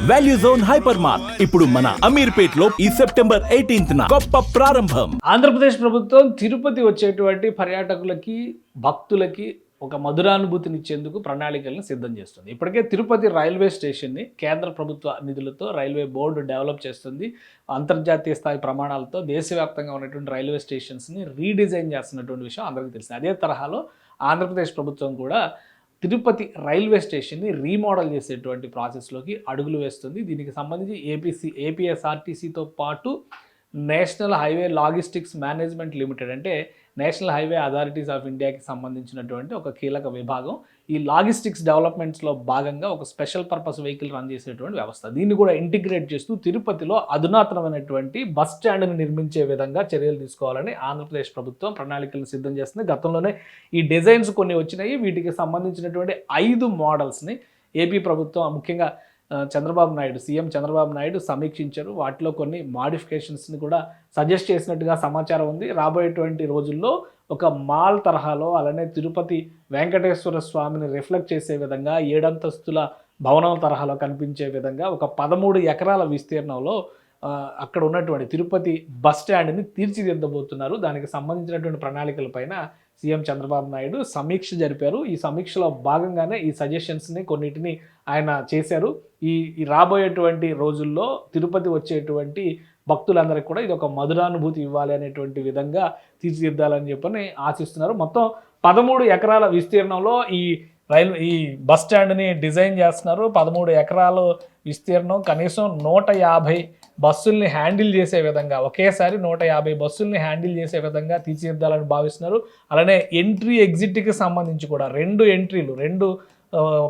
Value zone hyper mart ఇప్పుడు మన అమీర్పేట్ లో ఈ సెప్టెంబర్ 18న గొప్ప ప్రారంభం. ఆంధ్రప్రదేశ్ ప్రభుత్వం తిరుపతి వచ్చేటువంటి పర్యాటకులకి భక్తులకి ఒక మధురానుభూతినిచ్చేందుకు ప్రణాళికలను సిద్ధం చేస్తుంది. ఇప్పటికే తిరుపతి రైల్వే స్టేషన్ని కేంద్ర ప్రభుత్వ నిధులతో రైల్వే బోర్డు డెవలప్ చేస్తుంది. అంతర్జాతీయ స్థాయి ప్రమాణాలతో దేశవ్యాప్తంగా ఉన్నటువంటి రైల్వే స్టేషన్స్ని రీడిజైన్ చేస్తున్నటువంటి విషయం అందరికీ తెలిసింది. అదే తరహాలో ఆంధ్రప్రదేశ్ ప్రభుత్వం కూడా తిరుపతి రైల్వే స్టేషన్ని రీమోడల్ చేసేటువంటి ప్రాసెస్లోకి అడుగులు వేస్తుంది. దీనికి సంబంధించి ఏపీఎస్ఆర్టీసీతో పాటు national highway logistics management limited అంటే నేషనల్ హైవే అథారిటీస్ ఆఫ్ ఇండియాకి సంబంధించినటువంటి ఒక కీలక విభాగం ఈ లాజిస్టిక్స్ డెవలప్మెంట్స్లో భాగంగా ఒక స్పెషల్ పర్పస్ వెహికల్ రన్ చేసేటువంటి వ్యవస్థ. దీన్ని కూడా ఇంటిగ్రేట్ చేస్తూ తిరుపతిలో అధునాతనమైనటువంటి బస్ స్టాండ్ని నిర్మించే విధంగా చర్యలు తీసుకోవాలని ఆంధ్రప్రదేశ్ ప్రభుత్వం ప్రణాళికలను సిద్ధం చేస్తుంది. గతంలోనే ఈ డిజైన్స్ కొన్ని వచ్చినాయి. వీటికి సంబంధించినటువంటి 5 మోడల్స్ని ఏపీ ప్రభుత్వం ముఖ్యంగా సీఎం చంద్రబాబు నాయుడు సమీక్షించారు. వాటిలో కొన్ని మాడిఫికేషన్స్ని కూడా సజెస్ట్ చేసినట్టుగా సమాచారం ఉంది. రాబోయేటువంటి రోజుల్లో ఒక మాల్ తరహాలో అలానే తిరుపతి వెంకటేశ్వర స్వామిని రిఫ్లెక్ట్ చేసే విధంగా 7 అంతస్తుల భవనం తరహాలో కనిపించే విధంగా ఒక 13 ఎకరాల విస్తీర్ణంలో అక్కడ ఉన్నటువంటి తిరుపతి బస్ స్టాండ్ని తీర్చిదిద్దబోతున్నారు. దానికి సంబంధించినటువంటి ప్రణాళికలపైన సీఎం చంద్రబాబు నాయుడు సమీక్ష జరిపారు. ఈ సమీక్షలో భాగంగానే ఈ సజెషన్స్ని కొన్నిటిని ఆయన చేశారు. ఈ రాబోయేటువంటి రోజుల్లో తిరుపతి వచ్చేటువంటి భక్తులందరికీ కూడా ఇది ఒక మధురానుభూతి ఇవ్వాలి అనేటువంటి విధంగా తీర్చిదిద్దాలని చెప్పని ఆశిస్తున్నారు. మొత్తం 13 ఎకరాల విస్తీర్ణంలో ఈ బస్ స్టాండ్ని డిజైన్ చేస్తున్నారు. 13 ఎకరాలు విస్తీర్ణం, కనీసం 150 బస్సుల్ని హ్యాండిల్ చేసే విధంగా ఒకేసారి 150 బస్సుల్ని హ్యాండిల్ చేసే విధంగా తీర్చిదిద్దాలని భావిస్తున్నారు. అలానే ఎంట్రీ ఎగ్జిట్కి సంబంధించి కూడా 2 ఎంట్రీలు, 2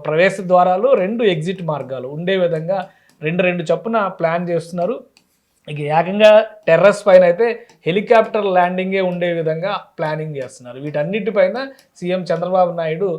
ప్రవేశ ద్వారాలు, 2 ఎగ్జిట్ మార్గాలు ఉండే విధంగా 2 చొప్పున ప్లాన్ చేస్తున్నారు. ఇక ఏకంగా టెర్రస్ పైన అయితే హెలికాప్టర్ ల్యాండింగే ఉండే విధంగా ప్లానింగ్ చేస్తున్నారు. వీటన్నిటిపైన సీఎం చంద్రబాబు నాయుడు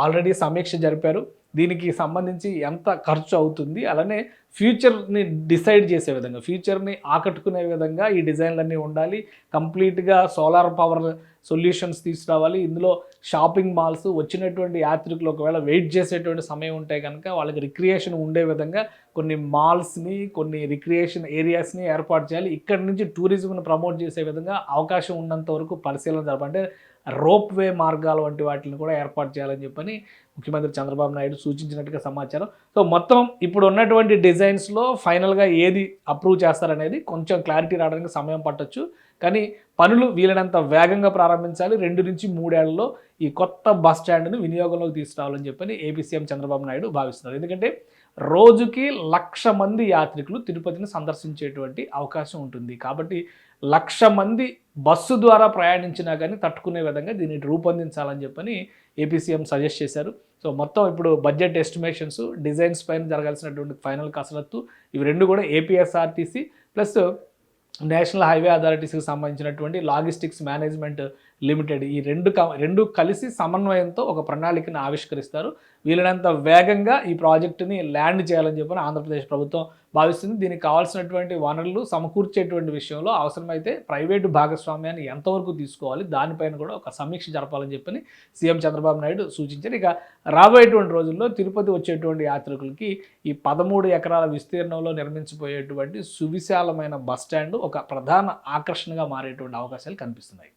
ఆల్రెడీ సమీక్ష జరిపారు. దీనికి సంబంధించి ఎంత ఖర్చు అవుతుంది, అలానే ఫ్యూచర్ని డిసైడ్ చేసే విధంగా, ఫ్యూచర్ని ఆకట్టుకునే విధంగా ఈ డిజైన్లన్నీ ఉండాలి. కంప్లీట్గా సోలార్ పవర్ సొల్యూషన్స్ తీసుకురావాలి. ఇందులో షాపింగ్ మాల్స్, వచ్చినటువంటి యాత్రికులు ఒకవేళ వెయిట్ చేసేటువంటి సమయం ఉంటే కనుక వాళ్ళకి రిక్రియేషన్ ఉండే విధంగా కొన్ని మాల్స్ని, కొన్ని రిక్రియేషన్ ఏరియాస్ని ఏర్పాటు చేయాలి. ఇక్కడి నుంచి టూరిజంను ప్రమోట్ చేసే విధంగా అవకాశం ఉన్నంత వరకు పరిశీలన జరపాలంటే రోప్ వే మార్గాలు వంటి వాటిని కూడా ఏర్పాటు చేయాలని చెప్పని ముఖ్యమంత్రి చంద్రబాబు నాయుడు సూచించినట్టుగా సమాచారం. సో మొత్తం ఇప్పుడు ఉన్నటువంటి డిజైన్స్లో ఫైనల్గా ఏది అప్రూవ్ చేస్తారనేది కొంచెం క్లారిటీ రావడానికి సమయం పట్టొచ్చు. కానీ పనులు వీలైనంత వేగంగా ప్రారంభించాలి. 2 నుంచి 3 ఏళ్లలో ఈ కొత్త బస్ స్టాండ్ను వినియోగంలోకి తీసుకురావాలని చెప్పని ఏపీ సీఎం చంద్రబాబు నాయుడు భావిస్తున్నారు. ఎందుకంటే రోజుకి 1,00,000 మంది యాత్రికులు తిరుపతిని సందర్శించేటువంటి అవకాశం ఉంటుంది. కాబట్టి 1,00,000 మంది బస్సు ద్వారా ప్రయాణించినా కానీ తట్టుకునే విధంగా దీన్ని రూపొందించాలని చెప్పని ఏపీ సీఎం సజెస్ట్ చేశారు. సో మొత్తం ఇప్పుడు బడ్జెట్ ఎస్టిమేషన్స్, డిజైన్స్ పైన జరగాల్సినటువంటి ఫైనల్ కసరత్తు ఇవి 2 కూడా ఏపీఎస్ఆర్టీసీ ప్లస్ నేషనల్ హైవే అథారిటీస్కి సంబంధించినటువంటి లాజిస్టిక్స్ మేనేజ్మెంట్ లిమిటెడ్ ఈ రెండు కలిసి సమన్వయంతో ఒక ప్రణాళికను ఆవిష్కరిస్తారు. వీలైనంత వేగంగా ఈ ప్రాజెక్టుని ల్యాండ్ చేయాలని చెప్పని ఆంధ్రప్రదేశ్ ప్రభుత్వం భావిస్తుంది. దీనికి కావాల్సినటువంటి వనరులు సమకూర్చేటువంటి విషయంలో అవసరమైతే ప్రైవేటు భాగస్వామ్యాన్ని ఎంతవరకు తీసుకోవాలి దానిపైన కూడా ఒక సమీక్ష జరపాలని చెప్పని సీఎం చంద్రబాబు నాయుడు సూచించారు. ఇక రాబోయేటువంటి రోజుల్లో తిరుపతి వచ్చేటువంటి యాత్రికులకి ఈ 13 ఎకరాల విస్తీర్ణంలో నిర్మించబోయేటువంటి సువిశాలమైన బస్ స్టాండ్ ఒక ప్రధాన ఆకర్షణగా మారేటువంటి అవకాశాలు కనిపిస్తున్నాయి.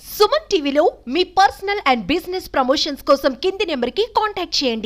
సుమన్ టీవీలో మీ పర్సనల్ అండ్ బిజినెస్ ప్రమోషన్స్ కోసం కింది నెంబర్కి కాంటాక్ట్ చేయండి.